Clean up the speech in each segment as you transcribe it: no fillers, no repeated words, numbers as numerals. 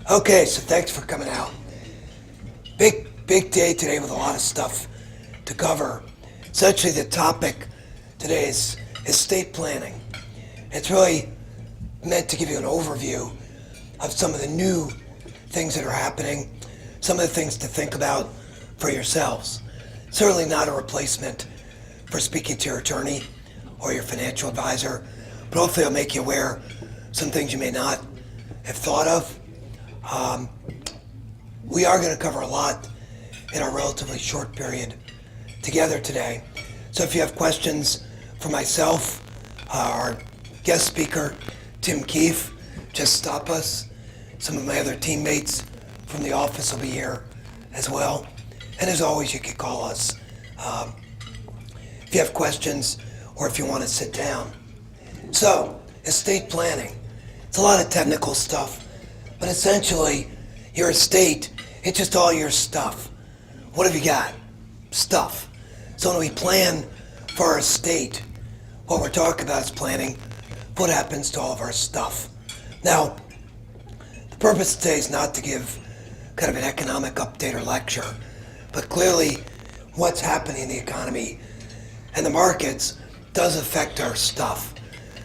Okay, so thanks for coming out. Big day today with a lot of stuff to cover. Essentially the topic today is estate planning. It's really meant to give you an overview of some of the new things that are happening, some of the things to think about for yourselves. Certainly not a replacement for speaking to your attorney or your financial advisor, but hopefully it'll make you aware of some things you may not have thought of. We are going to cover a lot in our relatively short period together today. So if you have questions for myself, our guest speaker, Tim Keefe, just stop us. Some of my other teammates from the office will be here as well. And as always, you can call us if you have questions or if you want to sit down. So, estate planning. It's a lot of technical stuff, but essentially, your estate, it's just all your stuff. What have you got? Stuff. So when we plan for our estate, what we're talking about is planning what happens to all of our stuff. Now, the purpose today is not to give kind of an economic update or lecture, but clearly what's happening in the economy and the markets does affect our stuff.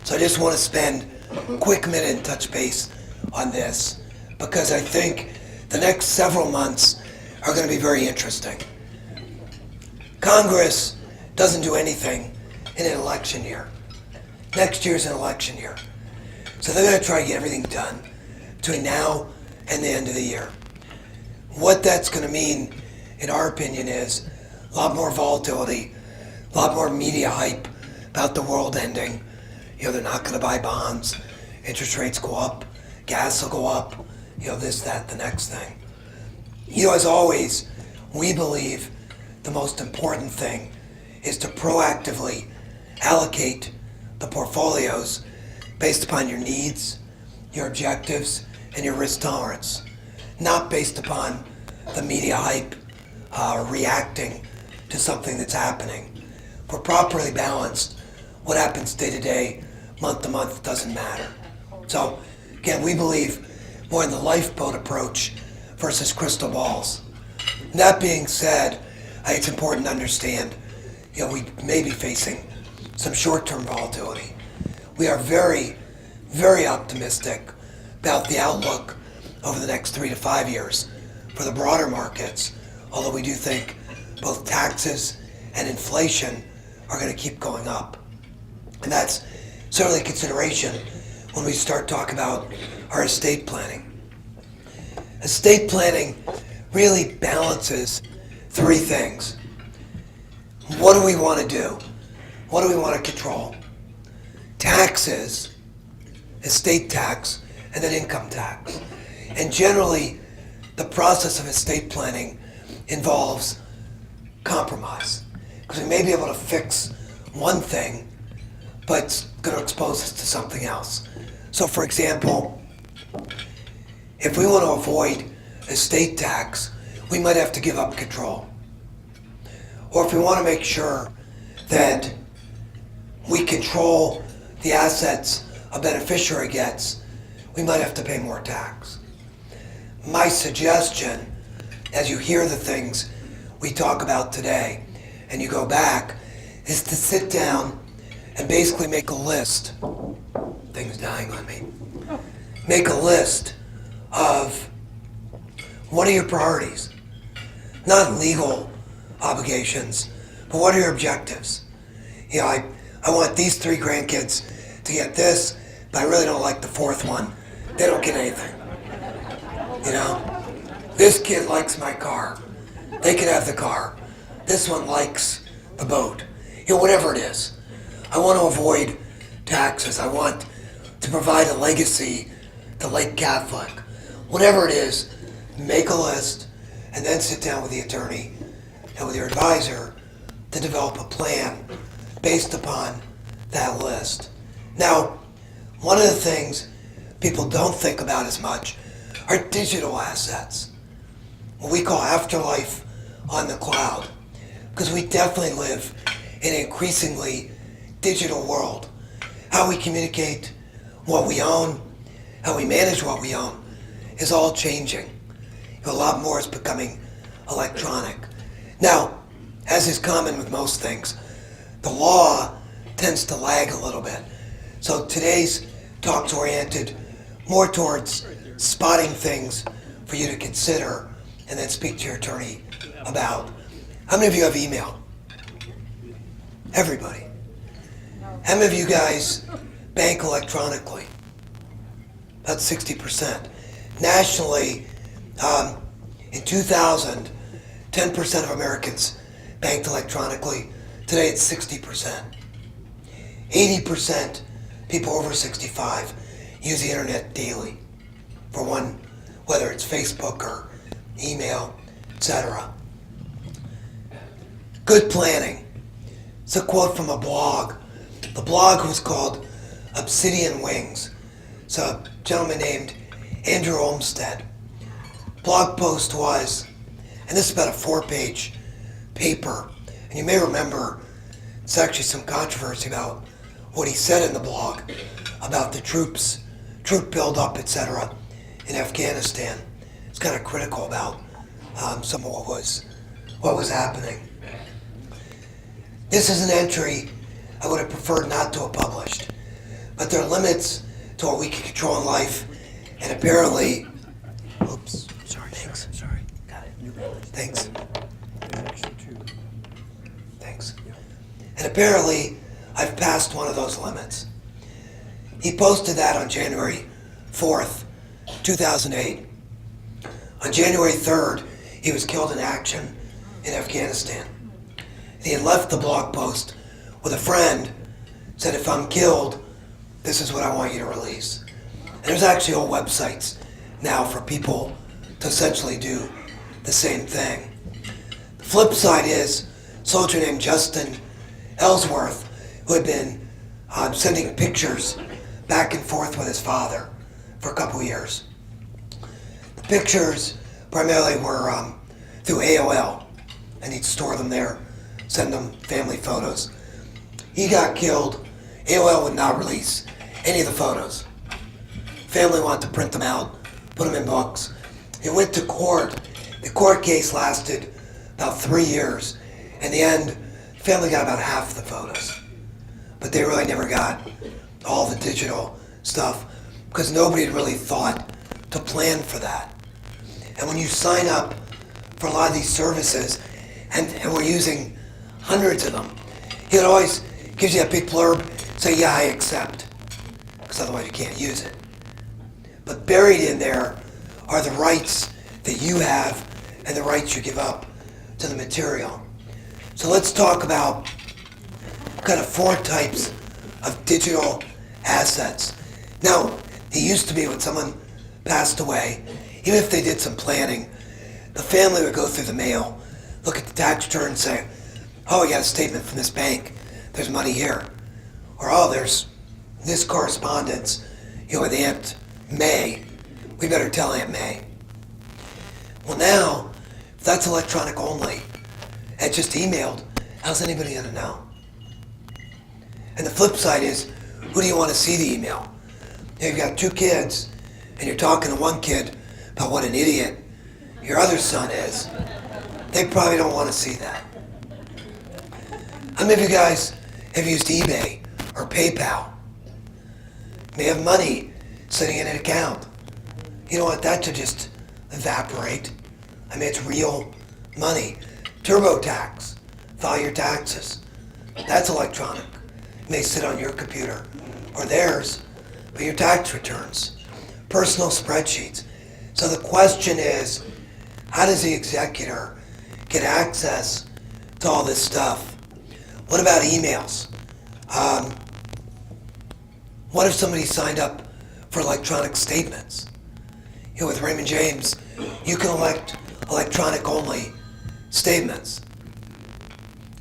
So I just want to spend a quick minute and touch base on this, because I think the next several months are going to be very interesting. Congress doesn't do anything in an election year. Next year's an election year. So they're going to try to get everything done between now and the end of the year. What that's going to mean, in our opinion, is a lot more volatility, a lot more media hype about the world ending. They're not going to buy bonds, interest rates go up, gas will go up, this, that, the next thing. As always, we believe the most important thing is to proactively allocate the portfolios based upon your needs, your objectives, and your risk tolerance, not based upon the media hype reacting to something that's happening. If we're properly balanced, what happens day to day, month to month, doesn't matter. So, again, we believe more in the lifeboat approach versus crystal balls. And that being said, I think it's important to understand, we may be facing some short-term volatility. We are very, very optimistic about the outlook over the next 3 to 5 years for the broader markets, although we do think both taxes and inflation are going to keep going up. And that's certainly a consideration when we start talking about our estate planning. Estate planning really balances three things. What do we want to do? What do we want to control? Taxes, estate tax, and then income tax. And generally, the process of estate planning involves compromise, because we may be able to fix one thing, but it's going to expose us to something else. So for example, if we want to avoid estate tax, we might have to give up control. Or if we want to make sure that we control the assets a beneficiary gets, we might have to pay more tax. My suggestion, as you hear the things we talk about today, and you go back, is to sit down and basically make a list. Things dying on me. Make a list of what are your priorities? Not legal obligations, but what are your objectives? I want these 3 grandkids to get this, but I really don't like the 4th one. They don't get anything. This kid likes my car. They can have the car. This one likes the boat. Whatever it is. I want to avoid taxes. I want to provide a legacy to late Catholic. Whatever it is, make a list and then sit down with the attorney and with your advisor to develop a plan based upon that list. Now, one of the things people don't think about as much are digital assets, what we call afterlife on the cloud, because we definitely live in an increasingly digital world. How we communicate what we own, how we manage what we own, is all changing. A lot more is becoming electronic. Now, as is common with most things, the law tends to lag a little bit. So today's talk's oriented more towards spotting things for you to consider and then speak to your attorney about. How many of you have email? Everybody. How many of you guys bank electronically? About 60%. Nationally, in 2000, 10% of Americans banked electronically. Today it's 60%. 80% people over 65 use the internet daily for one, whether it's Facebook or email, etc. Good planning. It's a quote from a blog. The blog was called Obsidian Wings. It's a gentleman named Andrew Olmsted. Blog post was, and this is about a 4-page paper, and you may remember it's actually some controversy about what he said in the blog about the troop buildup, etc. in Afghanistan. It's kind of critical about some of what was happening. This is an entry I would have preferred not to have published, but there are limits to what we can control in life, and apparently, oops, sorry, got it, thanks. And apparently, I've passed one of those limits. He posted that on January 4th, 2008. On January 3rd, he was killed in action in Afghanistan. He had left the blog post with a friend, said, if I'm killed, this is what I want you to release. And there's actually whole websites now for people to essentially do the same thing. The flip side is a soldier named Justin Ellsworth, who had been sending pictures back and forth with his father for a couple years. The pictures primarily were through AOL, and he'd store them there, send them family photos. He got killed. AOL would not release any of the photos. Family wanted to print them out, put them in books. It went to court. The court case lasted about 3 years. In the end, family got about half the photos. But they really never got all the digital stuff because nobody had really thought to plan for that. And when you sign up for a lot of these services, and we're using hundreds of them, it always gives you a big blurb, say, yeah, I accept, because otherwise you can't use it. But buried in there are the rights that you have and the rights you give up to the material. So let's talk about kind of 4 types of digital assets. Now, it used to be when someone passed away, even if they did some planning, the family would go through the mail, look at the tax return and say, oh, we got a statement from this bank, there's money here. Or, oh, there's this correspondence, with Aunt May, we better tell Aunt May. Well now, if that's electronic only, and just emailed, how's anybody gonna know? And the flip side is, who do you want to see the email? You've got 2 kids, and you're talking to one kid about what an idiot your other son is. They probably don't want to see that. How many of you guys have used eBay or PayPal? You may have money sitting in an account. You don't want that to just evaporate. I mean, it's real money. TurboTax, file your taxes. That's electronic. It may sit on your computer or theirs, but your tax returns, personal spreadsheets. So the question is, how does the executor get access to all this stuff? What about emails? What if somebody signed up for electronic statements? With Raymond James, you can elect electronic only statements.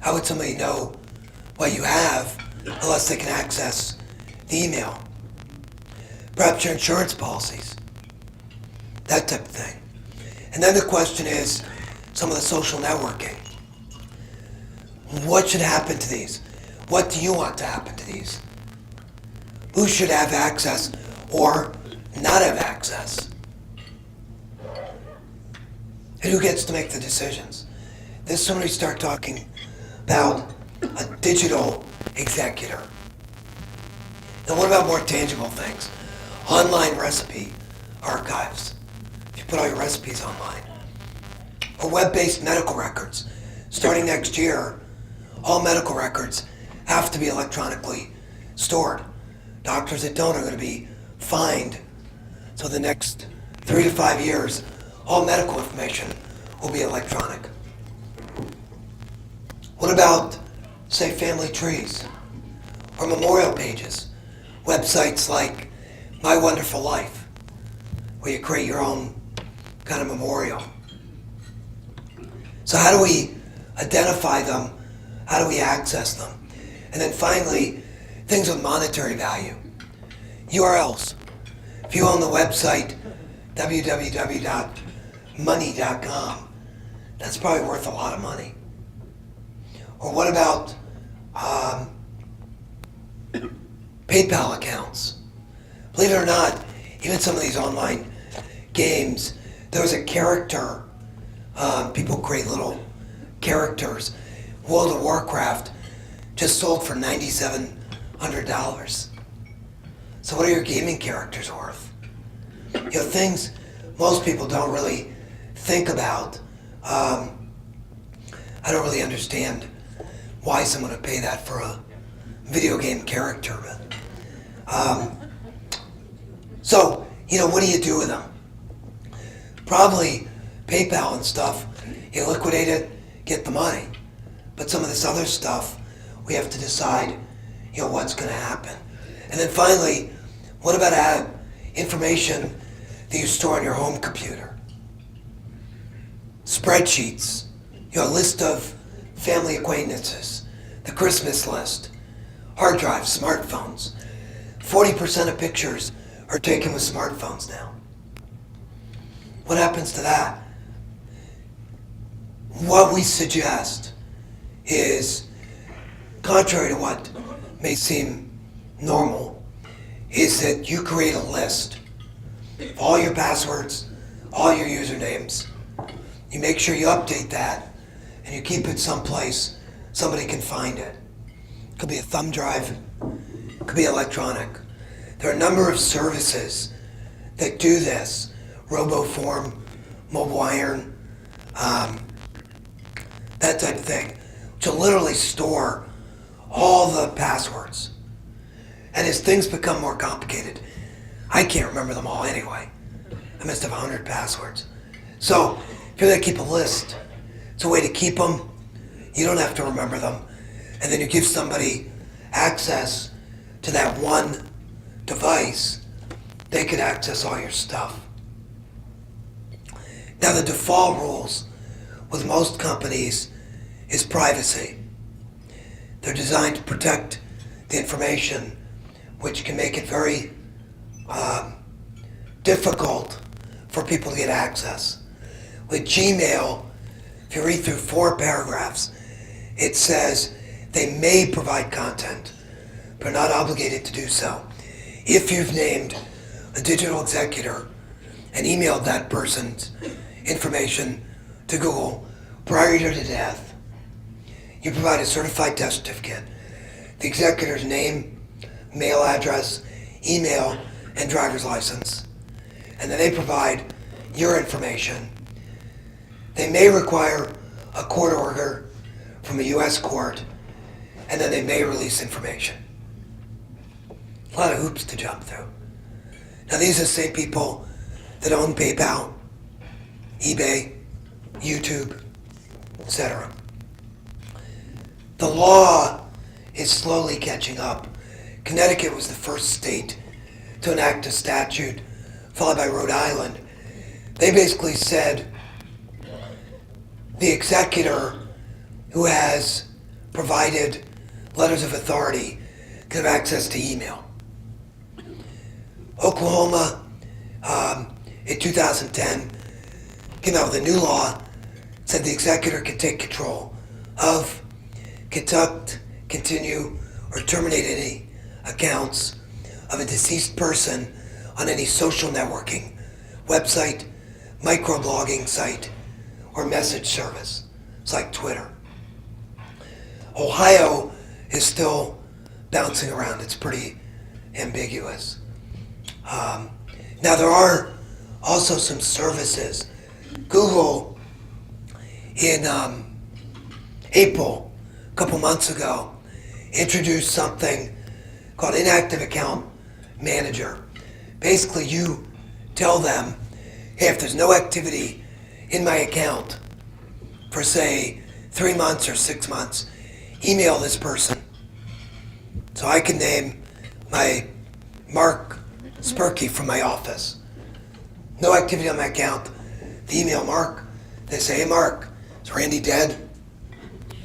How would somebody know what you have unless they can access the email? Perhaps your insurance policies, that type of thing. And then the question is some of the social networking. What should happen to these? What do you want to happen to these? Who should have access or not have access? And who gets to make the decisions? This is when we start talking about a digital executor. Now what about more tangible things? Online recipe archives. If you put all your recipes online. Or web-based medical records. Starting next year, all medical records have to be electronically stored. Doctors that don't are going to be fined. So the next 3 to 5 years, all medical information will be electronic. What about, say, family trees or memorial pages? Websites like My Wonderful Life, where you create your own kind of memorial. So how do we identify them? How do we access them? And then finally, things with monetary value. URLs. If you own the website www.money.com, that's probably worth a lot of money. Or what about PayPal accounts? Believe it or not, even some of these online games, there's a character. People create little characters. World of Warcraft just sold for $9,700. So what are your gaming characters worth? You know, things most people don't really think about. I don't really understand why someone would pay that for a video game character. But, so, you know, what do you do with them? Probably PayPal and stuff, you liquidate it, get the money. But some of this other stuff, we have to decide, you know, what's going to happen. And then finally, what about information that you store on your home computer? Spreadsheets, you know, a list of family acquaintances, the Christmas list, hard drives, smartphones. 40% of pictures are taken with smartphones now. What happens to that? What we suggest is, contrary to what may seem normal, is that you create a list of all your passwords, all your usernames. You make sure you update that, and you keep it someplace somebody can find it. It could be a thumb drive, it could be electronic. There are a number of services that do this. RoboForm, Mobile Iron, that type of thing, which will literally store all the passwords. And as things become more complicated, I can't remember them all anyway. I must have 100 passwords. So if you're going to keep a list, it's a way to keep them. You don't have to remember them. And then you give somebody access to that one device. They could access all your stuff. Now the default rules with most companies is privacy. They're designed to protect the information, which can make it very difficult for people to get access. With Gmail, if you read through 4 paragraphs, it says they may provide content, but are not obligated to do so. If you've named a digital executor and emailed that person's information to Google prior to death, you provide a certified death certificate, the executor's name, mail address, email, and driver's license, and then they provide your information. They may require a court order from a U.S. court, and then they may release information. A lot of hoops to jump through. Now these are the same people that own PayPal, eBay, YouTube, etc. The law is slowly catching up. Connecticut was the first state to enact a statute, followed by Rhode Island. They basically said the executor who has provided letters of authority can have access to email. Oklahoma, in 2010, came out with a new law, said the executor can take control of, conduct, continue, or terminate any accounts of a deceased person on any social networking, website, microblogging site, or message service. It's like Twitter. Ohio is still bouncing around. It's pretty ambiguous. Now there are also some services. Google in April, a couple months ago, introduced something called Inactive Account Manager. Basically, you tell them, hey, if there's no activity in my account for, say, 3 months or 6 months, email this person. So I can name my Mark Spurkey from my office. No activity on my account. They email Mark. They say, hey, Mark, is Randy dead?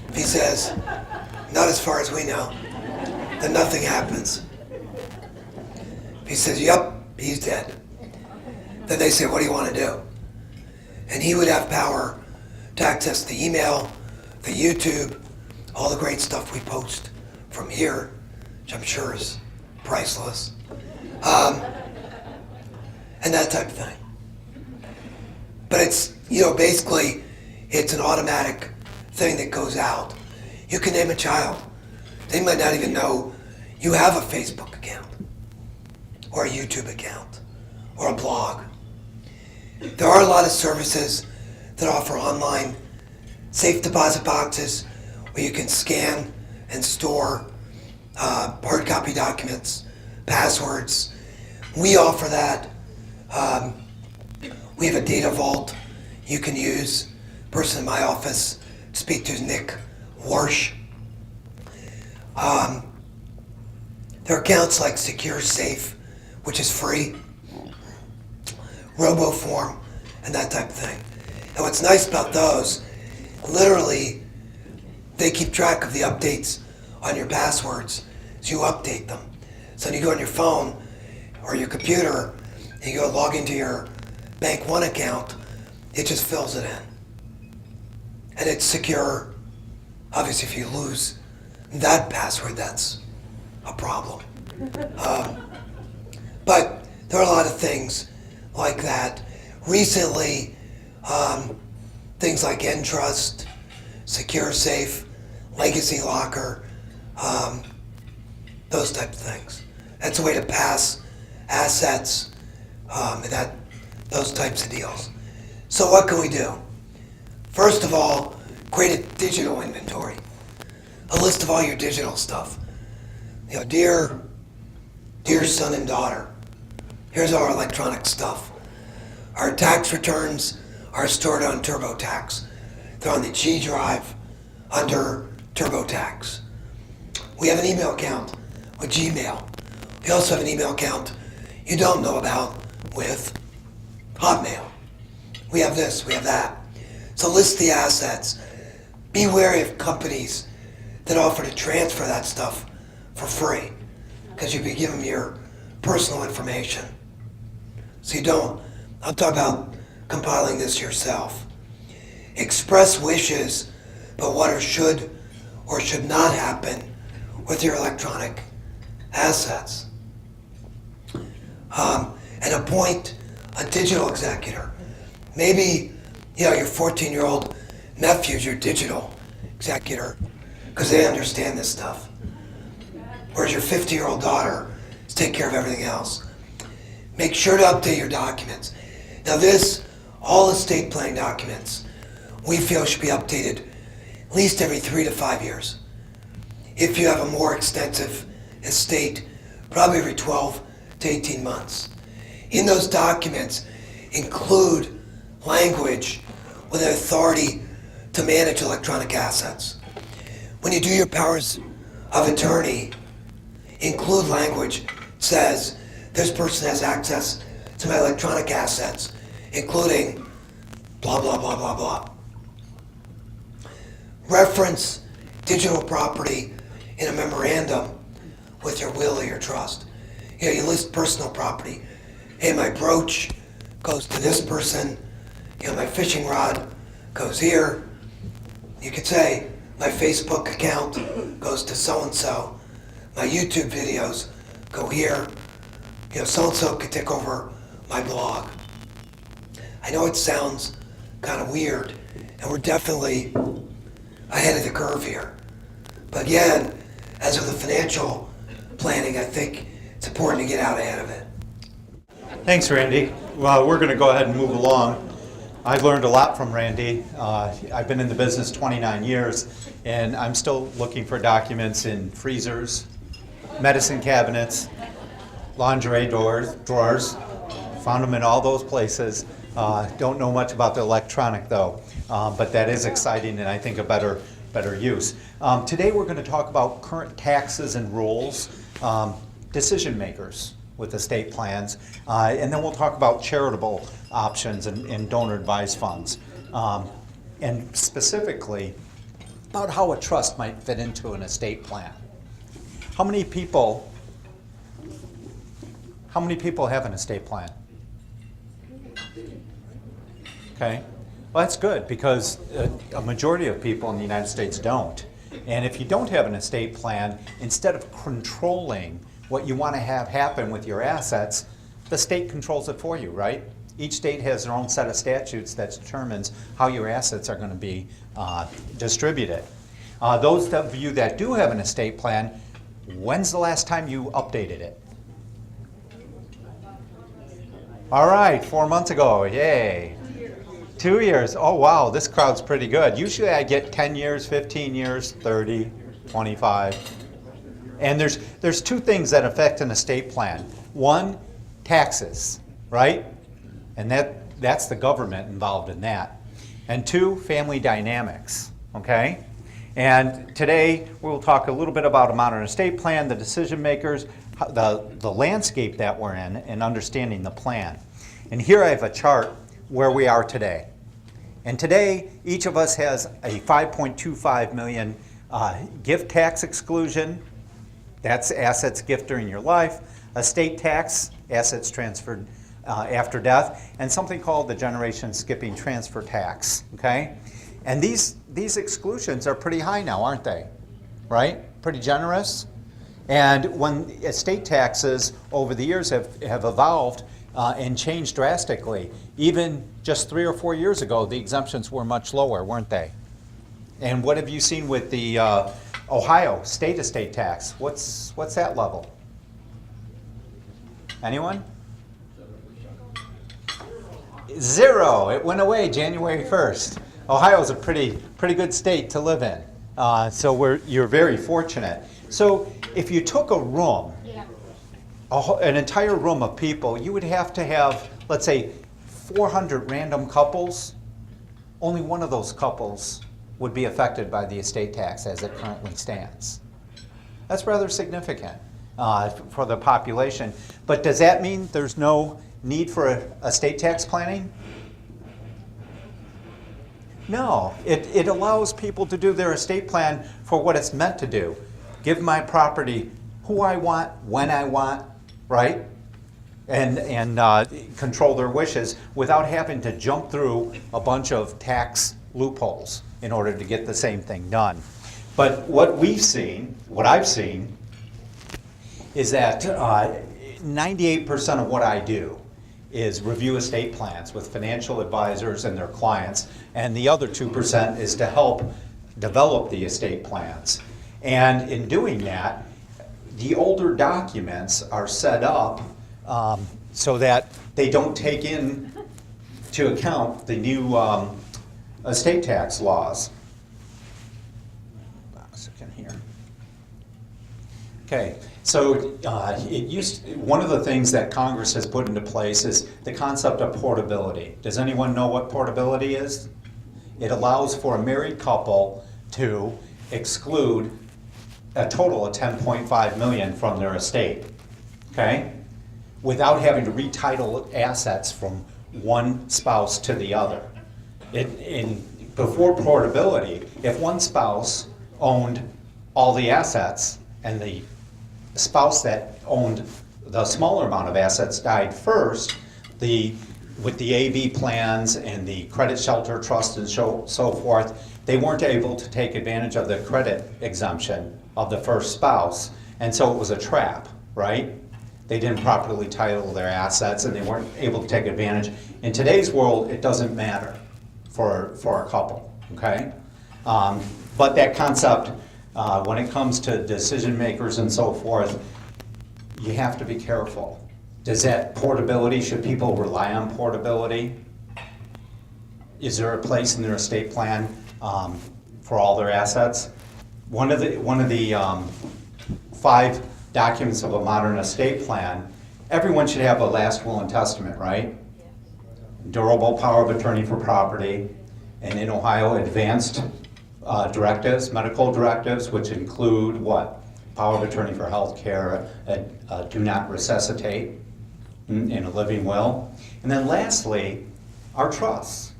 If he says, not as far as we know, then nothing happens. If he says, yep, he's dead, then they say, what do you want to do? And he would have power to access the email, the YouTube, all the great stuff we post from here, which I'm sure is priceless, and that type of thing. But it's, basically, it's an automatic thing that goes out. You can name a child. They might not even know you have a Facebook account, or a YouTube account, or a blog. There are a lot of services that offer online safe deposit boxes where you can scan and store hard copy documents, passwords. We offer that. We have a data vault you can use. The person in my office to speak to is Nick Warsh. There are accounts like Secure Safe, which is free, RoboForm, and that type of thing. And what's nice about those, literally, they keep track of the updates on your passwords, so you update them. So when you go on your phone or your computer and you go log into your Bank One account, it just fills it in. And it's secure. Obviously, if you lose that password, that's a problem. But there are a lot of things like that. Recently, things like Entrust, Secure Safe, Legacy Locker, those type of things. That's a way to pass assets, those types of deals. So what can we do? First of all, create a digital inventory, a list of all your digital stuff. Dear son and daughter, here's our electronic stuff. Our tax returns are stored on TurboTax. They're on the G drive under TurboTax. We have an email account with Gmail. We also have an email account you don't know about with Hotmail. We have this, we have that. So list the assets. Be wary of companies that offer to transfer that stuff for free, because you can give them your personal information. So you don't. I'll talk about compiling this yourself. Express wishes about what should or should not happen with your electronic assets. And appoint a digital executor. Maybe your 14-year-old nephew's your digital executor because they understand this stuff. Whereas your 50-year-old daughter is taking care of everything else. Make sure to update your documents. Now all estate planning documents, we feel should be updated at least every 3 to 5 years. If you have a more extensive estate, probably every 12 to 18 months. In those documents, include language with an authority to manage electronic assets. When you do your powers of attorney, include language that says this person has access to my electronic assets, including blah, blah, blah, blah, blah. Reference digital property in a memorandum with your will or your trust. You list personal property. Hey, my brooch goes to this person. My fishing rod goes here. You could say my Facebook account goes to so-and-so. My YouTube videos go here. So-and-so could take over my blog. I know it sounds kind of weird. and we're definitely ahead of the curve here. But again, as with the financial planning, I think it's important to get out ahead of it. Thanks, Randy. Well, we're going to go ahead and move along. I've learned a lot from Randy. I've been in the business 29 years, and I'm still looking for documents in freezers, medicine cabinets, lingerie drawers. Found them in all those places. Don't know much about the electronic, though, but that is exciting, and I think a better use. Today we're going to talk about current taxes and rules, decision makers with estate plans, and then we'll talk about charitable options and donor advised funds, and specifically about how a trust might fit into an estate plan. How many people have an estate plan? Okay, well that's good because a majority of people in the United States don't. And if you don't have an estate plan, instead of controlling what you want to have happen with your assets, the state controls it for you, right? Each state has their own set of statutes that determines how your assets are going to be distributed. Those of you that do have an estate plan, when's the last time you updated it? All right, 4 months ago, yay. 2 years, oh wow, this crowd's pretty good. Usually I get 10 years, 15 years, 30, 25. And there's two things that affect an estate plan. One, taxes, right? And that's the government involved in that. And two, family dynamics, okay? And today we'll talk a little bit about a modern estate plan, the decision makers, the landscape that we're in, and understanding the plan. And here I have a chart where we are today. And today, each of us has a $5.25 million gift tax exclusion. That's assets gift during your life. Estate tax, assets transferred after death, and something called the generation skipping transfer tax, okay? And these exclusions are pretty high now, aren't they? Right? Pretty generous. And when estate taxes over the years have evolved and changed drastically, even just 3 or 4 years ago, the exemptions were much lower, weren't they? And what have you seen with the Ohio state estate tax? What's that level? Anyone? 0. It went away January 1st. Ohio's a pretty good state to live in. So you're very fortunate. So if you took a room, an entire room of people, you would have to have, let's say, 400 random couples. Only one of those couples would be affected by the estate tax as it currently stands. That's rather significant for the population. But does that mean there's no need for estate tax planning? No, it allows people to do their estate plan for what it's meant to do. Give my property who I want, when I want, right? And control their wishes without having to jump through a bunch of tax loopholes in order to get the same thing done. But what I've seen, is that 98% of what I do is review estate plans with financial advisors and their clients, and the other 2% is to help develop the estate plans. And in doing that, the older documents are set up so that they don't take into account the new estate tax laws. Okay, so one of the things that Congress has put into place is the concept of portability. Does anyone know what portability is? It allows for a married couple to exclude a total of $10.5 million from their estate, okay? Without having to retitle assets from one spouse to the other. Before portability, if one spouse owned all the assets and the spouse that owned the smaller amount of assets died first, with the AV plans and the credit shelter trust and so forth, they weren't able to take advantage of the credit exemption of the first spouse, and so it was a trap, right? They didn't properly title their assets and they weren't able to take advantage. In today's world, it doesn't matter. for a couple, okay? But that concept, when it comes to decision makers and so forth, you have to be careful. Does that portability, should people rely on portability? Is there a place in their estate plan for all their assets? One of the 5 documents of a modern estate plan, everyone should have a last will and testament, right? Durable power of attorney for property, and in Ohio, advanced directives, medical directives, which include what? Power of attorney for health care, do not resuscitate in a living will. And then lastly, our trusts.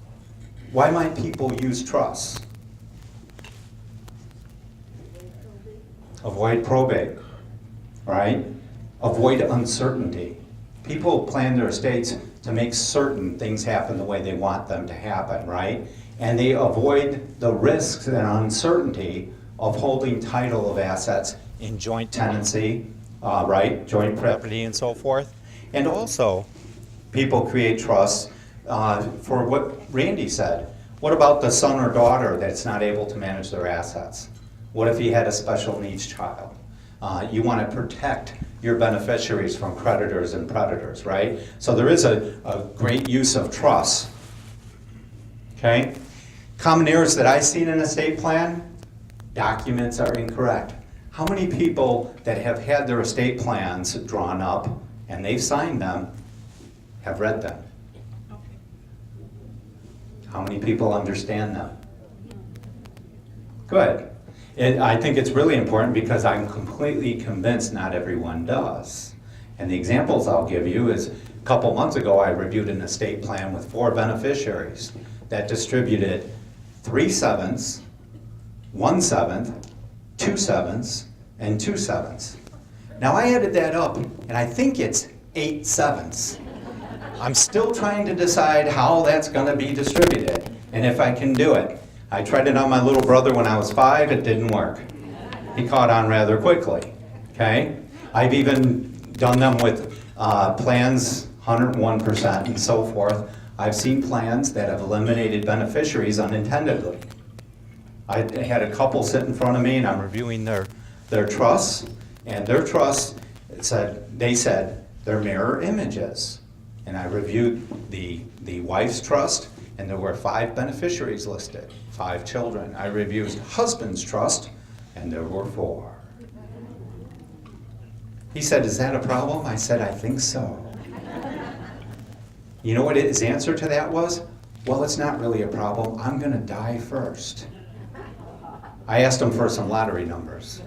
Why might people use trusts? Avoid probate, right? Avoid uncertainty. People plan their estates to make certain things happen the way they want them to happen, right? And they avoid the risks and uncertainty of holding title of assets in joint tenancy, right? Joint property and so forth. And also, people create trusts for what Randy said. What about the son or daughter that's not able to manage their assets? What if he had a special needs child? You want to protect your beneficiaries from creditors and predators, right? So there is a great use of trust. Okay? Common errors that I see in an estate plan, documents are incorrect. How many people that have had their estate plans drawn up and they've signed them have read them? How many people understand them? Good. I think it's really important because I'm completely convinced not everyone does. And the examples I'll give you is a couple months ago I reviewed an estate plan with 4 beneficiaries that distributed 3/7, 1/7, 2/7, and 2/7. Now I added that up and I think it's 8/7. I'm still trying to decide how that's going to be distributed and if I can do it. I tried it on my little brother when I was 5, it didn't work. He caught on rather quickly, okay? I've even done them with plans 101% and so forth. I've seen plans that have eliminated beneficiaries unintendedly. I had a couple sit in front of me and I'm reviewing their trusts, and their trusts they said they're mirror images. And I reviewed the wife's trust, and there were 5 beneficiaries listed, 5 children. I reviewed husband's trust, and there were 4. He said, "Is that a problem?" I said, "I think so." You know what his answer to that was? "Well, it's not really a problem. I'm going to die first." I asked him for some lottery numbers.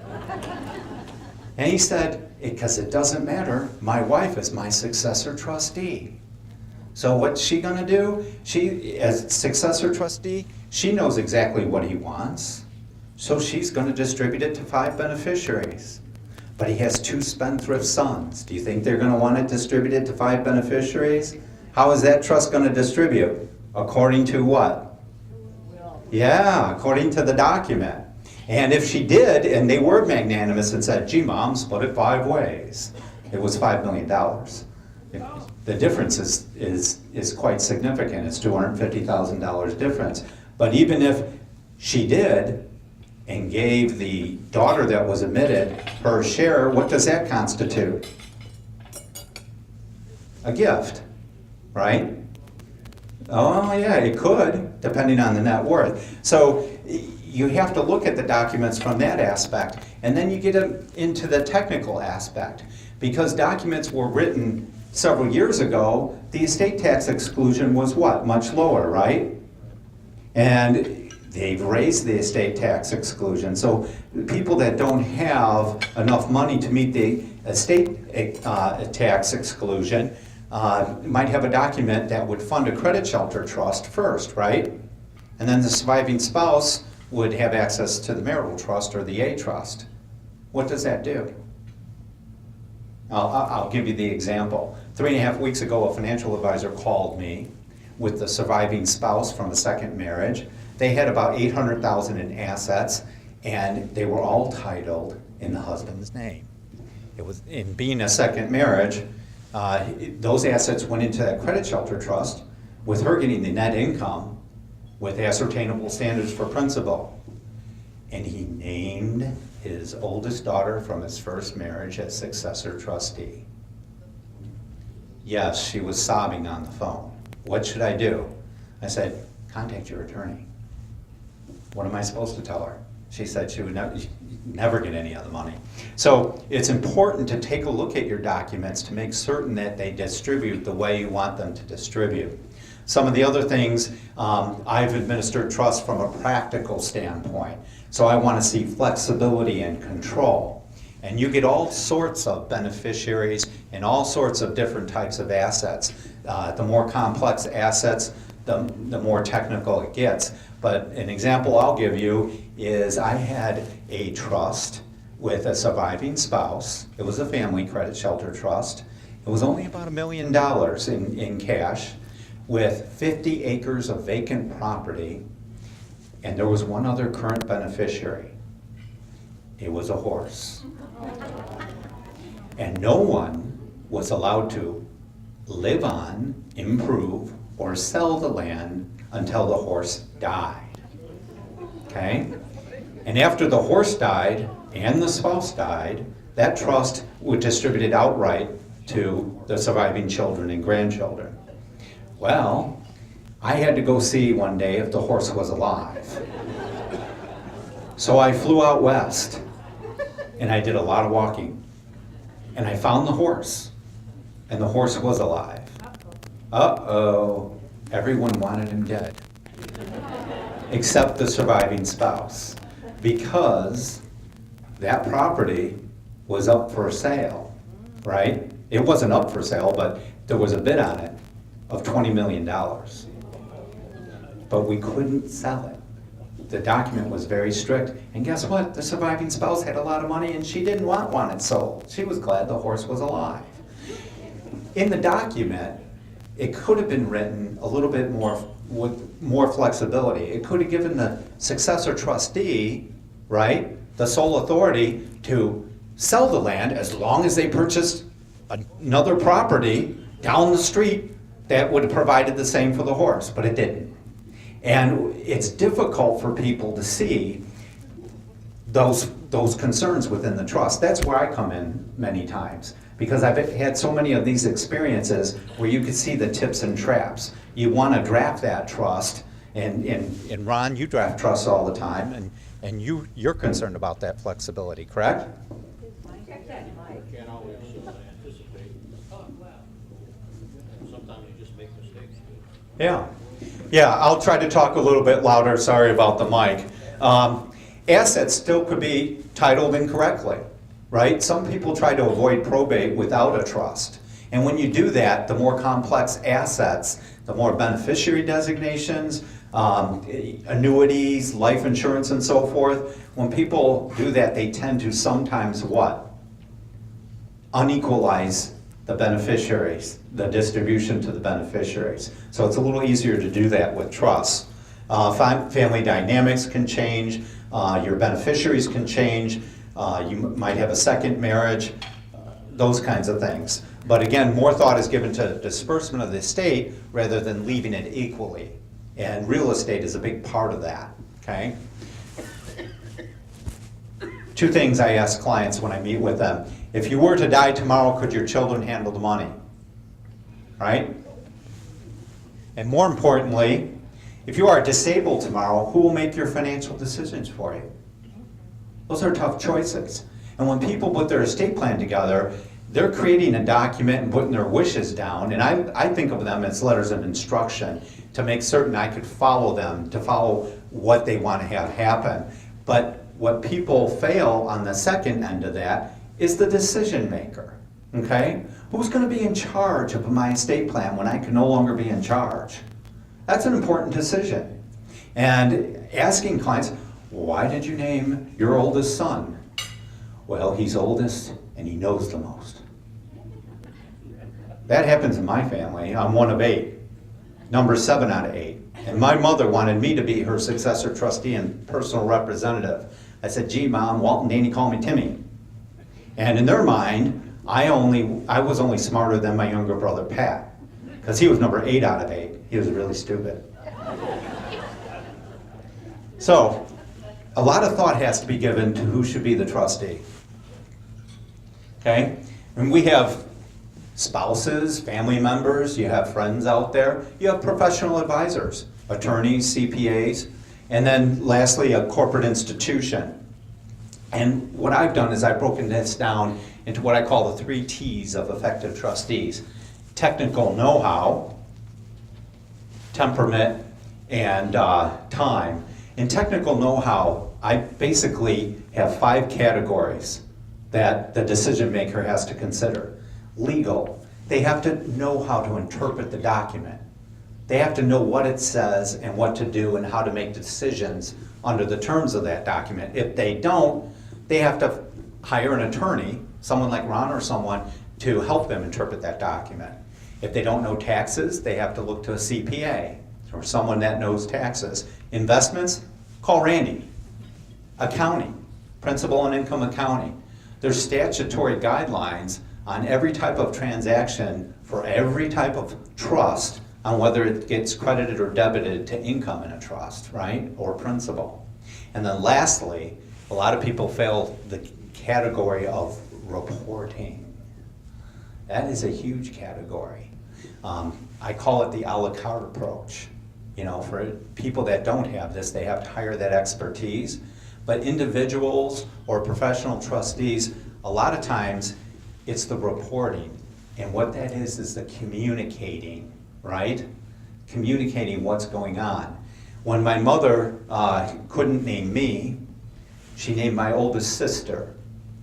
And he said, "Because it doesn't matter. My wife is my successor trustee." So what's she going to do? She, as successor trustee, she knows exactly what he wants. So she's going to distribute it to 5 beneficiaries. But he has 2 spendthrift sons. Do you think they're going to want it distributed to 5 beneficiaries? How is that trust going to distribute? According to what? Yeah, according to the document. And if she did, and they were magnanimous and said, "Gee, Mom, split it 5 ways," it was $5 million. The difference is quite significant. It's $250,000 difference. But even if she did and gave the daughter that was omitted her share, what does that constitute? A gift, right? Oh yeah, it could, depending on the net worth. So you have to look at the documents from that aspect, and then you get into the technical aspect. Because documents were written several years ago, the estate tax exclusion was what? Much lower, right? And they've raised the estate tax exclusion. So people that don't have enough money to meet the estate tax exclusion might have a document that would fund a credit shelter trust first, right? And then the surviving spouse would have access to the marital trust or the A trust. What does that do? I'll give you the example. 3.5 weeks ago, a financial advisor called me with the surviving spouse from a second marriage. They had about $800,000 in assets, and they were all titled in the husband's name. It was, in being a second marriage, those assets went into that credit shelter trust with her getting the net income with ascertainable standards for principal. And he named his oldest daughter from his first marriage as successor trustee. Yes, she was sobbing on the phone. What should I do? I said, contact your attorney. What am I supposed to tell her? She said she would never get any of the money. So it's important to take a look at your documents to make certain that they distribute the way you want them to distribute. Some of the other things, I've administered trusts from a practical standpoint. So I want to see flexibility and control. And you get all sorts of beneficiaries and all sorts of different types of assets. The more complex assets, the more technical it gets. But an example I'll give you is I had a trust with a surviving spouse. It was a family credit shelter trust. It was only about $1 million in cash with 50 acres of vacant property, and there was one other current beneficiary. It was a horse. And no one was allowed to live on, improve, or sell the land until the horse died. Okay? And after the horse died and the spouse died, that trust was distributed outright to the surviving children and grandchildren. Well, I had to go see one day if the horse was alive. So I flew out west and I did a lot of walking. And I found the horse, and the horse was alive. Uh-oh, everyone wanted him dead, except the surviving spouse, because that property was up for sale, right? It wasn't up for sale, but there was a bid on it of $20 million. But we couldn't sell it. The document was very strict, and guess what? The surviving spouse had a lot of money and she didn't want it sold. She was glad the horse was alive. In the document, it could have been written a little bit more with more flexibility. It could have given the successor trustee, right, the sole authority to sell the land as long as they purchased another property down the street that would have provided the same for the horse, but it didn't. And it's difficult for people to see those concerns within the trust. That's where I come in many times, because I've had so many of these experiences where you can see the tips and traps. You want to draft that trust, and Ron, you draft trusts all the time, and you're concerned about that flexibility, correct? Can't always anticipate. Sometimes you just make mistakes. Yeah, I'll try to talk a little bit louder. Sorry about the mic. Assets still could be titled incorrectly, right? Some people try to avoid probate without a trust. And when you do that, the more complex assets, the more beneficiary designations, annuities, life insurance, and so forth. When people do that, they tend to sometimes what? Unequalize the beneficiaries, the distribution to the beneficiaries. So it's a little easier to do that with trusts. Family dynamics can change, your beneficiaries can change, you might have a second marriage, those kinds of things. But again, more thought is given to disbursement of the estate rather than leaving it equally. And real estate is a big part of that, okay? Two things I ask clients when I meet with them. If you were to die tomorrow, could your children handle the money? Right? And more importantly, if you are disabled tomorrow, who will make your financial decisions for you? Those are tough choices. And when people put their estate plan together, they're creating a document and putting their wishes down, and I think of them as letters of instruction to make certain I could follow them, to follow what they want to have happen. But what people fail on the second end of that is the decision maker, okay? Who's going to be in charge of my estate plan when I can no longer be in charge? That's an important decision. And asking clients, why did you name your oldest son? Well, he's oldest and he knows the most. That happens in my family. I'm one of 8, number 7 out of 8. And my mother wanted me to be her successor trustee and personal representative. I said, gee, Mom, Walt and Danny call me Timmy. And in their mind, I was only smarter than my younger brother, Pat, because he was number 8 out of 8. He was really stupid. So, a lot of thought has to be given to who should be the trustee. Okay? And we have spouses, family members, you have friends out there, you have professional advisors, attorneys, CPAs, and then lastly, a corporate institution. And what I've done is I've broken this down into what I call the 3 T's of effective trustees: technical know-how, temperament, and time. In technical know-how, I basically have 5 categories that the decision maker has to consider. Legal, they have to know how to interpret the document. They have to know what it says and what to do and how to make decisions under the terms of that document. If they don't, they have to hire an attorney, someone like Ron or someone, to help them interpret that document. If they don't know taxes, they have to look to a CPA or someone that knows taxes. Investments, call Randy. Accounting, principal and income accounting. There's statutory guidelines on every type of transaction for every type of trust on whether it gets credited or debited to income in a trust, right? Or principal. And then lastly, a lot of people fail the category of reporting. That is a huge category. I call it the a la carte approach. You know, for people that don't have this, they have to hire that expertise. But individuals or professional trustees, a lot of times it's the reporting. And what that is the communicating, right? Communicating what's going on. When my mother couldn't name me, she named my oldest sister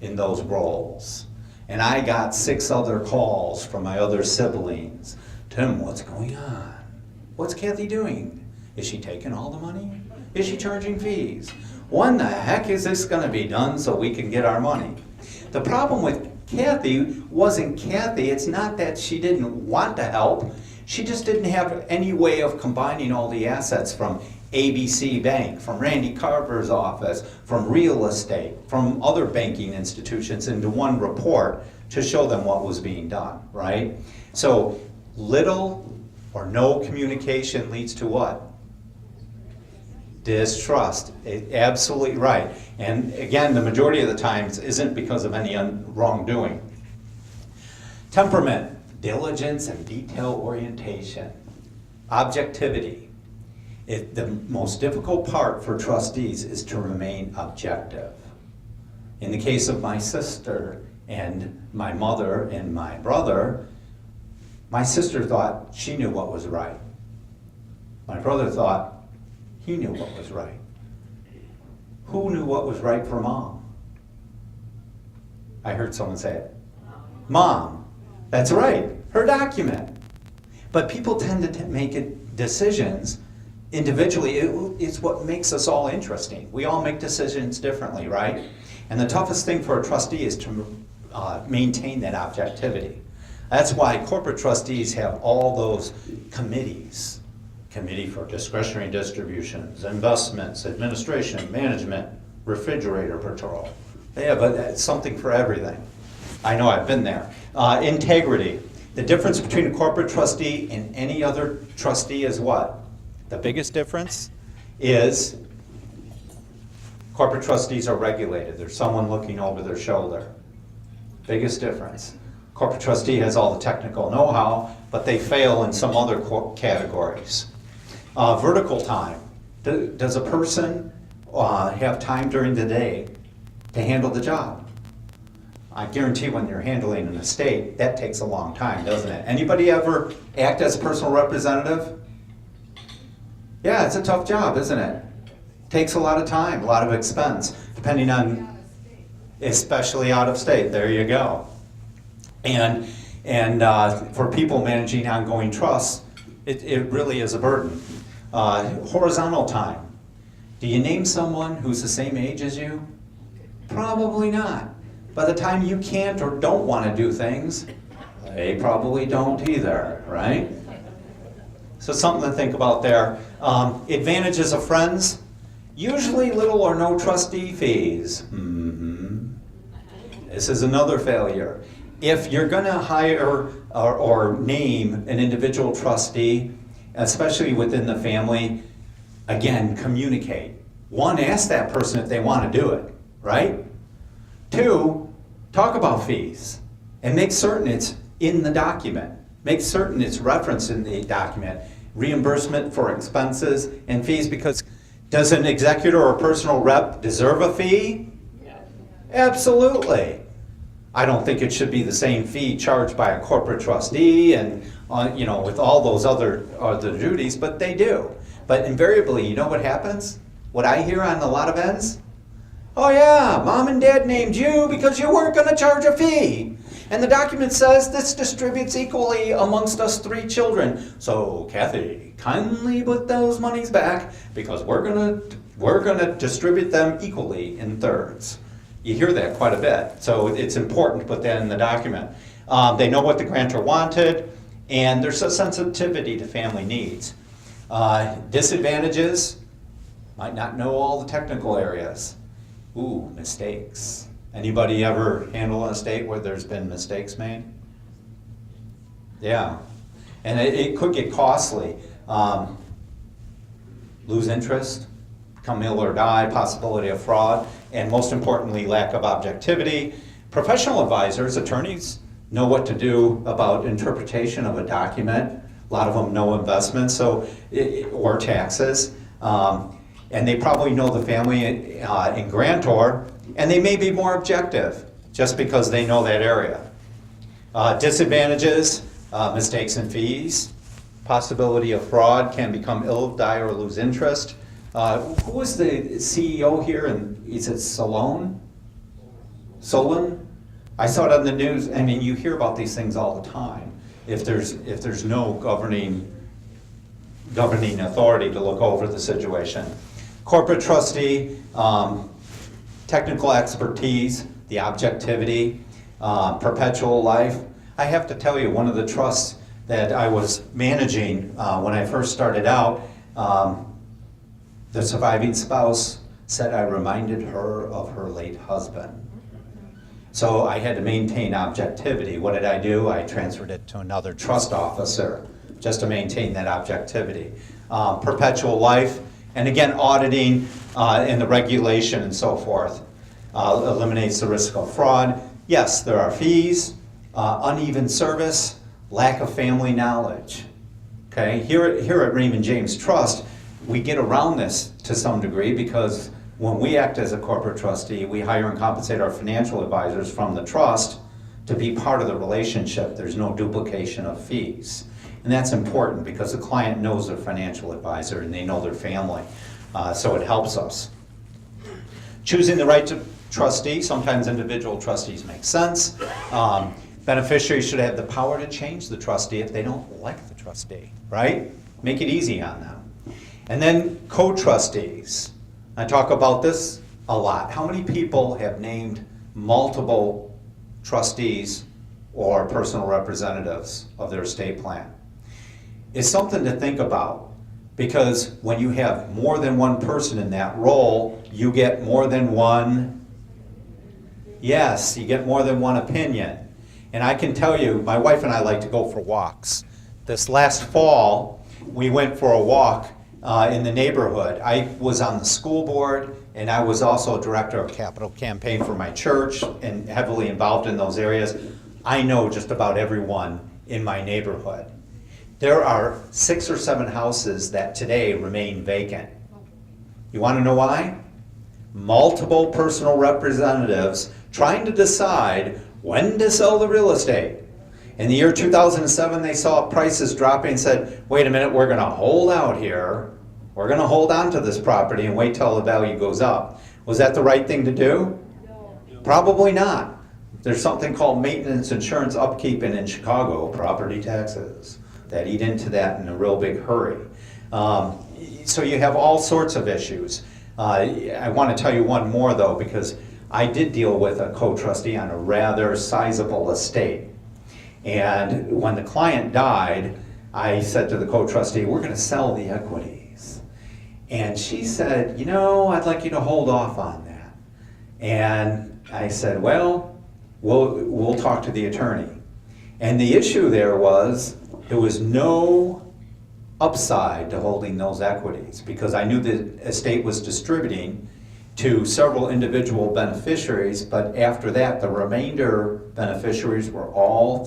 in those roles. And I got 6 other calls from my other siblings. Tim, what's going on? What's Kathy doing? Is she taking all the money? Is she charging fees? When the heck is this going to be done so we can get our money? The problem with Kathy wasn't Kathy. It's not that she didn't want to help. She just didn't have any way of combining all the assets from ABC Bank, from Randy Carver's office, from real estate, from other banking institutions into one report to show them what was being done, right? So little or no communication leads to what? Distrust. Absolutely right. And again, the majority of the times isn't because of any wrongdoing. Temperament, diligence and detail orientation. Objectivity. The most difficult part for trustees is to remain objective. In the case of my sister and my mother and my brother, my sister thought she knew what was right. My brother thought he knew what was right. Who knew what was right for mom? I heard someone say it. Mom. That's right. Her document. But people tend to make decisions individually. It's what makes us all interesting. We all make decisions differently, right? And the toughest thing for a trustee is to maintain that objectivity. That's why corporate trustees have all those committees. Committee for discretionary distributions, investments, administration, management, refrigerator patrol. They have something for everything. I know, I've been there. Integrity. The difference between a corporate trustee and any other trustee is what? The biggest difference is corporate trustees are regulated. There's someone looking over their shoulder. Biggest difference. Corporate trustee has all the technical know-how, but they fail in some other categories. Vertical time. Does a person have time during the day to handle the job? I guarantee when you're handling an estate, that takes a long time, doesn't it? Anybody ever act as a personal representative? Yeah, it's a tough job, isn't it? Takes a lot of time, a lot of expense, depending on, especially out of state. There you go. And for people managing ongoing trusts, it really is a burden. Horizontal time. Do you name someone who's the same age as you? Probably not. By the time you can't or don't want to do things, they probably don't either, right? So something to think about there. Advantages of friends. Usually little or no trustee fees. This is another failure. If you're going to hire or name an individual trustee, especially within the family, again, communicate. One, ask that person if they want to do it, right? Two, talk about fees and make certain it's in the document. Make certain it's referenced in the document. Reimbursement for expenses and fees, because does an executor or personal rep deserve a fee? Absolutely. I don't think it should be the same fee charged by a corporate trustee and with all those other duties, but they do. But invariably, you know what happens? What I hear on a lot of ends? Oh yeah, mom and dad named you because you weren't going to charge a fee. And the document says this distributes equally amongst us 3 children. So Kathy, kindly put those monies back because we're gonna distribute them equally in thirds. You hear that quite a bit. So it's important to put that in the document. They know what the grantor wanted, and there's a sensitivity to family needs. Disadvantages, might not know all the technical areas. Ooh, mistakes. Anybody ever handle an estate where there's been mistakes made? Yeah, and it could get costly. Lose interest, become ill or die, possibility of fraud, and most importantly, lack of objectivity. Professional advisors, attorneys, know what to do about interpretation of a document. A lot of them know investments or taxes. And they probably know the family and grantor, and they may be more objective just because they know that area. Disadvantages, mistakes and fees, possibility of fraud, can become ill, die, or lose interest. Who was the CEO here, and is it Solon? I saw it on the news. I mean, you hear about these things all the time. If there's no governing authority to look over the situation. Corporate trustee, technical expertise, the objectivity, perpetual life. I have to tell you, one of the trusts that I was managing when I first started out, the surviving spouse said I reminded her of her late husband. So I had to maintain objectivity. What did I do? I transferred it to another trust officer just to maintain that objectivity. Perpetual life, and again, auditing and the regulation and so forth eliminates the risk of fraud. Yes, there are fees, uneven service, lack of family knowledge. Okay, here at Raymond James Trust, we get around this to some degree because when we act as a corporate trustee, we hire and compensate our financial advisors from the trust to be part of the relationship. There's no duplication of fees. And that's important because the client knows their financial advisor and they know their family. So it helps us. Choosing the right trustee, sometimes individual trustees make sense. Beneficiaries should have the power to change the trustee if they don't like the trustee, right? Make it easy on them. And then co-trustees. I talk about this a lot. How many people have named multiple trustees or personal representatives of their estate plan? It's something to think about, because when you have more than one person in that role, you get more than one, yes, you get more than one opinion. And I can tell you, my wife and I like to go for walks. This last fall, we went for a walk in the neighborhood. I was on the school board, and I was also director of capital campaign for my church and heavily involved in those areas. I know just about everyone in my neighborhood. There are 6 or 7 houses that today remain vacant. You want to know why? Multiple personal representatives trying to decide when to sell the real estate. In the year 2007, they saw prices dropping and said, wait a minute, we're going to hold out here. We're going to hold on to this property and wait till the value goes up. Was that the right thing to do? No. Probably not. There's something called maintenance, insurance, upkeep, and in Chicago, property taxes that eat into that in a real big hurry. So you have all sorts of issues. I want to tell you one more though, because I did deal with a co-trustee on a rather sizable estate. And when the client died, I said to the co-trustee, we're going to sell the equities. And she said, you know, I'd like you to hold off on that. And I said, well, we'll talk to the attorney. And the issue there was no upside to holding those equities because I knew the estate was distributing to several individual beneficiaries, but after that, the remainder beneficiaries were all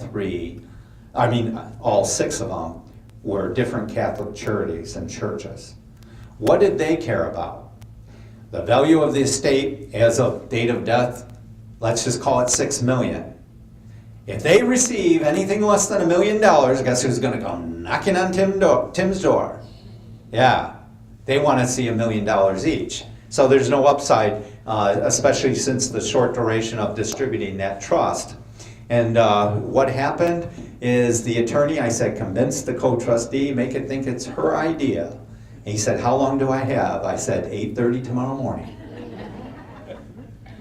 six of them were different Catholic charities and churches. What did they care about? The value of the estate as of date of death, let's just call it $6 million. If they receive anything less than $1 million, guess who's gonna go knocking on Tim's door? Yeah, they wanna see $1 million each. So there's no upside, especially since the short duration of distributing that trust. And what happened is the attorney, I said, convince the co-trustee, make it think it's her idea. And he said, how long do I have? I said, 8:30 tomorrow morning.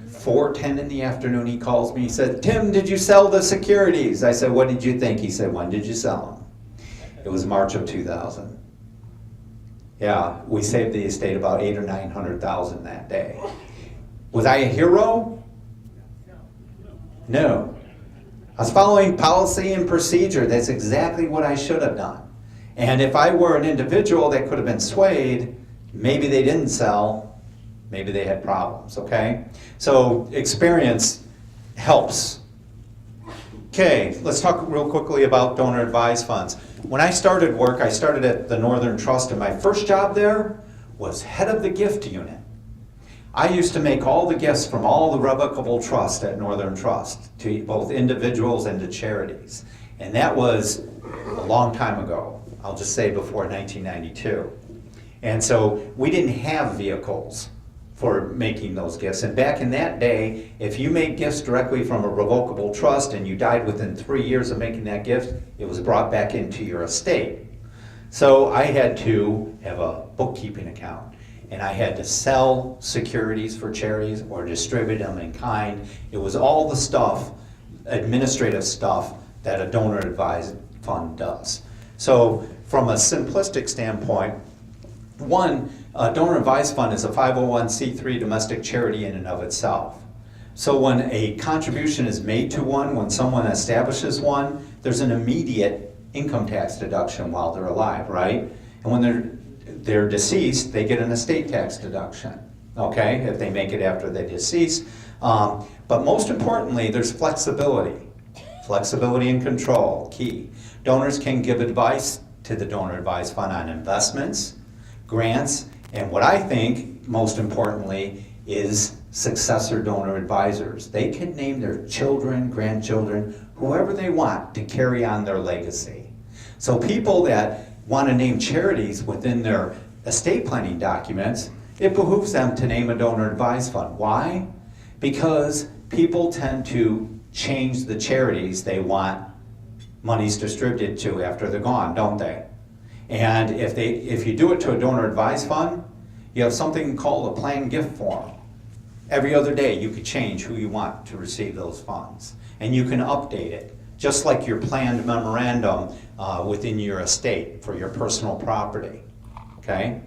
4:10 in the afternoon, he calls me, he said, Tim, did you sell the securities? I said, what did you think? He said, when did you sell them? It was March of 2000. Yeah, we saved the estate about $800,000 or $900,000 that day. Was I a hero? No. I was following policy and procedure. That's exactly what I should have done. And if I were an individual that could have been swayed, maybe they didn't sell, maybe they had problems, okay? So experience helps. Okay, let's talk real quickly about donor advised funds. When I started work, I started at the Northern Trust, and my first job there was head of the gift unit. I used to make all the gifts from all the revocable trust at Northern Trust to both individuals and to charities. And that was a long time ago. I'll just say before 1992. And so we didn't have vehicles for making those gifts. And back in that day, if you made gifts directly from a revocable trust and you died within 3 years of making that gift, it was brought back into your estate. So I had to have a bookkeeping account, and I had to sell securities for charities or distribute them in kind. It was all the stuff, administrative stuff, that a donor advised fund does. So from a simplistic standpoint, one, a donor advised fund is a 501c3 domestic charity in and of itself. So when a contribution is made to one, when someone establishes one, there's an immediate income tax deduction while they're alive, right? And when they're deceased, they get an estate tax deduction, okay, if they make it after they decease. But most importantly, there's flexibility. Flexibility and control, key. Donors can give advice to the donor advised fund on investments, grants, and what I think, most importantly, is successor donor advisors. They can name their children, grandchildren, whoever they want to carry on their legacy. So people that want to name charities within their estate planning documents, it behooves them to name a donor advised fund. Why? Because people tend to change the charities they want monies distributed to after they're gone, don't they? And if you do it to a donor advised fund, you have something called a planned gift form. Every other day you could change who you want to receive those funds. And you can update it, just like your planned memorandum within your estate for your personal property, okay?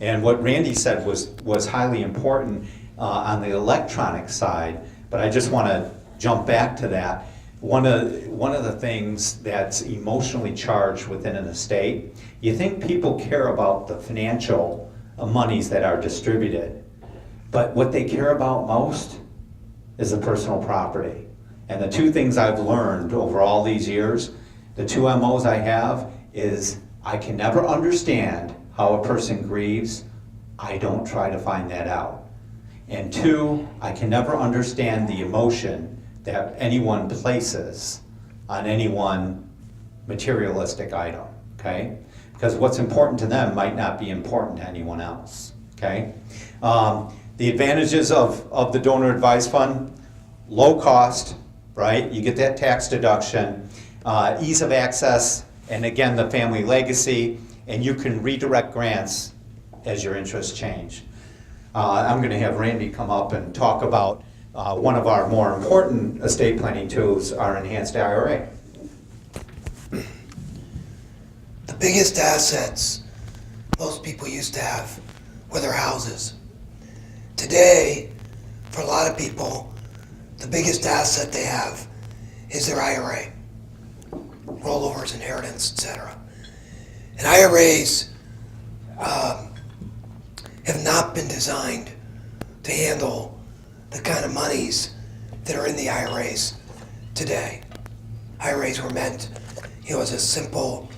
And what Randy said was highly important on the electronic side, but I just want to jump back to that. One of the things that's emotionally charged within an estate, you think people care about the financial monies that are distributed, but what they care about most is the personal property. And the two things I've learned over all these years, the two MOs I have is I can never understand how a person grieves. I don't try to find that out. And two, I can never understand the emotion that anyone places on any one materialistic item, okay? Because what's important to them might not be important to anyone else, okay? The advantages of the donor advised fund, low cost, right? You get that tax deduction, ease of access, and again, the family legacy, and you can redirect grants as your interests change. I'm gonna have Randy come up and talk about one of our more important estate planning tools, our Enhanced IRA. The biggest assets most people used to have were their houses. Today, for a lot of people, the biggest asset they have is their IRA, rollovers, inheritance, etc. And IRAs have not been designed to handle the kind of monies that are in the IRAs today. IRAs were meant, as a simple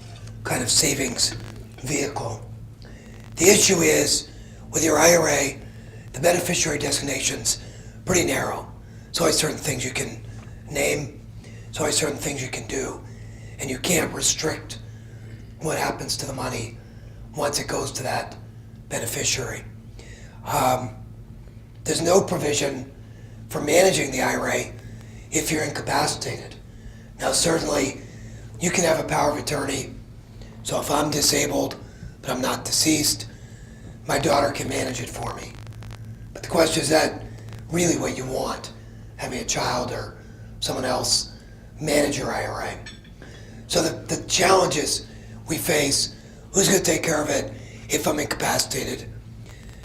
kind of savings vehicle. The issue is, with your IRA, the beneficiary designation's pretty narrow. There's always certain things you can name, there's always certain things you can do, and you can't restrict what happens to the money once it goes to that beneficiary. There's no provision for managing the IRA if you're incapacitated. Now, certainly, you can have a power of attorney. So if I'm disabled, but I'm not deceased, my daughter can manage it for me. But the question is that really what you want, having a child or someone else manage your IRA? So the challenges we face, who's going to take care of it if I'm incapacitated?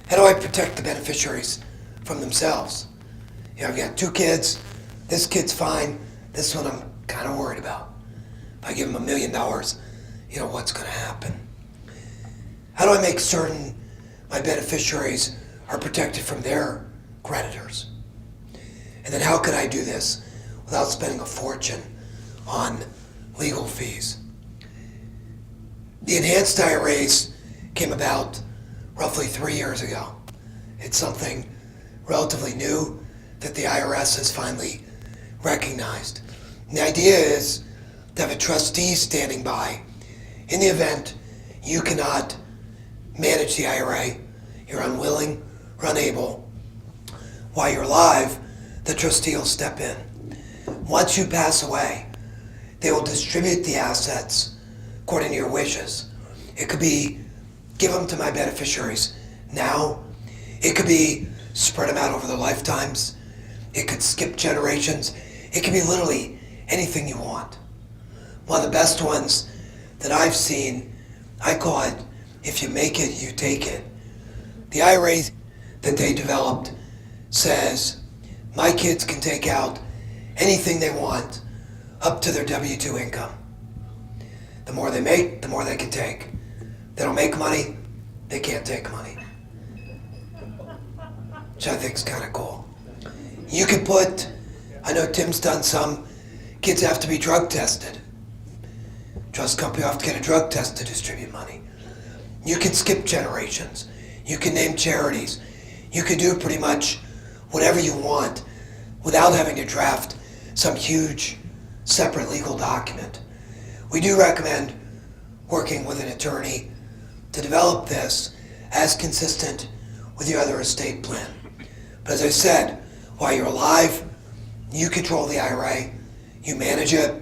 How do I protect the beneficiaries from themselves? I've got 2 kids, this kid's fine, this one I'm kind of worried about. If I give him $1 million, what's going to happen? How do I make certain my beneficiaries are protected from their creditors? And then how can I do this without spending a fortune on legal fees? The enhanced IRAs came about roughly 3 years ago. It's something relatively new that the IRS has finally recognized. And the idea is to have a trustee standing by in the event you cannot manage the IRA, you're unwilling or unable. While you're alive, the trustee will step in. Once you pass away, they will distribute the assets according to your wishes. It could be give them to my beneficiaries now. It could be spread them out over their lifetimes. It could skip generations. It could be literally anything you want. One of the best ones that I've seen, I call it, if you make it, you take it. The IRA that they developed says, my kids can take out anything they want up to their W-2 income. The more they make, the more they can take. They don't make money, they can't take money. Which I think is kind of cool. You could put, I know Tim's done some, kids have to be drug tested. Trust company have to get a drug test to distribute money. You can skip generations. You can name charities. You can do pretty much whatever you want without having to draft some huge separate legal document. We do recommend working with an attorney to develop this as consistent with your other estate plan. But as I said, while you're alive, you control the IRA, you manage it.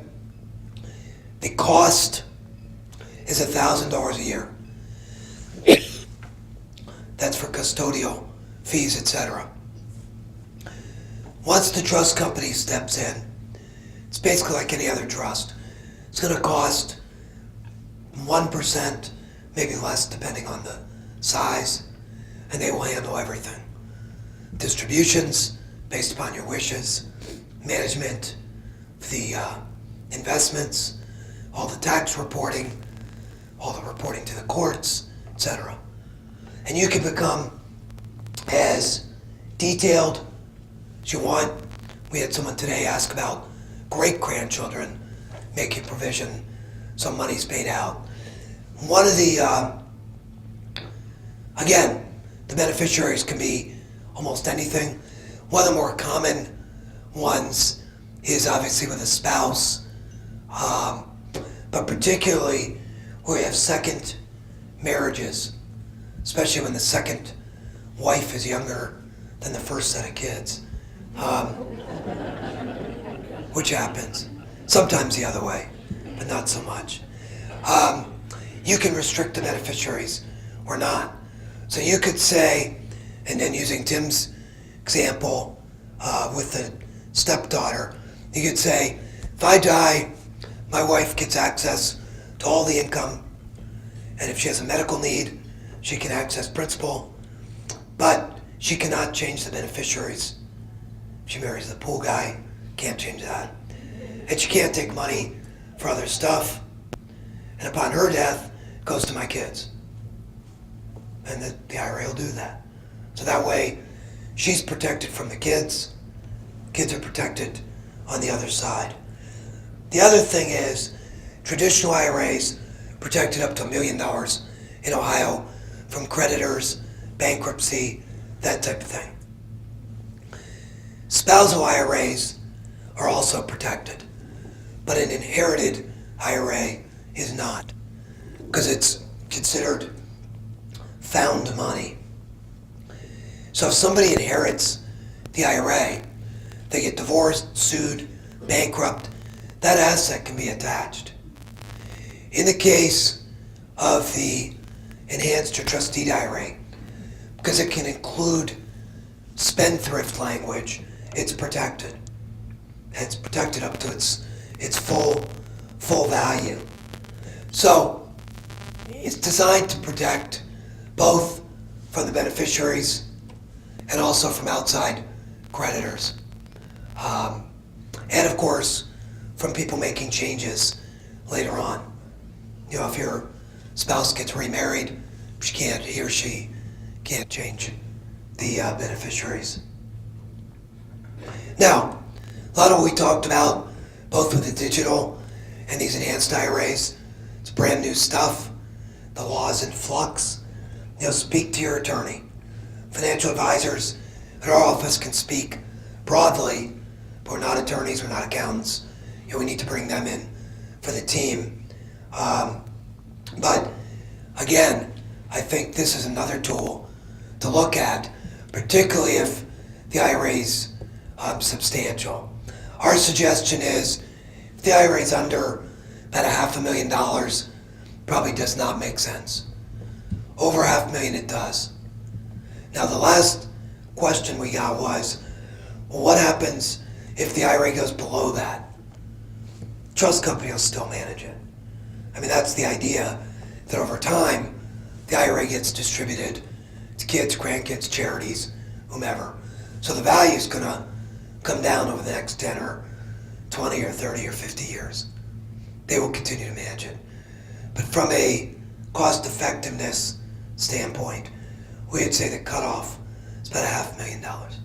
The cost is $1,000 a year. That's for custodial fees, etc. Once the trust company steps in, it's basically like any other trust. It's going to cost 1%, maybe less depending on the size, and they will handle everything. Distributions based upon your wishes, management, the investments, all the tax reporting, all the reporting to the courts, etc. And you can become as detailed as you want. We had someone today ask about great-grandchildren making provision, some money's paid out. One of the, again, the beneficiaries can be almost anything. One of the more common ones is obviously with a spouse, but particularly where you have second marriages, especially when the second wife is younger than the first set of kids, which happens. Sometimes the other way, but not so much. You can restrict the beneficiaries or not. So you could say, and then using Tim's example with the stepdaughter, you could say, if I die, my wife gets access to all the income, and if she has a medical need, she can access principal, but she cannot change the beneficiaries. If she marries the pool guy, can't change that. And she can't take money for other stuff. And upon her death, goes to my kids. And the IRA will do that. So that way, she's protected from the kids. Kids are protected on the other side. The other thing is, traditional IRAs protected up to $1 million in Ohio from creditors, bankruptcy, that type of thing. Spousal IRAs are also protected, but an inherited IRA is not, because it's considered found money. So if somebody inherits the IRA, they get divorced, sued, bankrupt, that asset can be attached. In the case of the Enhanced or Trustee IRA, because it can include spendthrift language, it's protected. It's protected up to its full value. So it's designed to protect both from the beneficiaries and also from outside creditors. And of course, from people making changes later on. You know, if your spouse gets remarried, he or she can't change the beneficiaries. Now, a lot of what we talked about, both with the digital and these enhanced IRAs, it's brand new stuff. The law is in flux. You know, speak to your attorney. Financial advisors at our office can speak broadly, but we're not attorneys, we're not accountants. You know, we need to bring them in for the team. But again, I think this is another tool to look at, particularly if the IRA is substantial. Our suggestion is, if the IRA is under about $500,000, probably does not make sense. Over $500,000 it does. Now the last question we got was, well, what happens if the IRA goes below that? Trust company will still manage it. I mean, that's the idea, that over time, the IRA gets distributed to kids, grandkids, charities, whomever. So the value is going to come down over the next 10 or 20 or 30 or 50 years. They will continue to manage it. But from a cost effectiveness standpoint, we'd say the cutoff is about $500,000.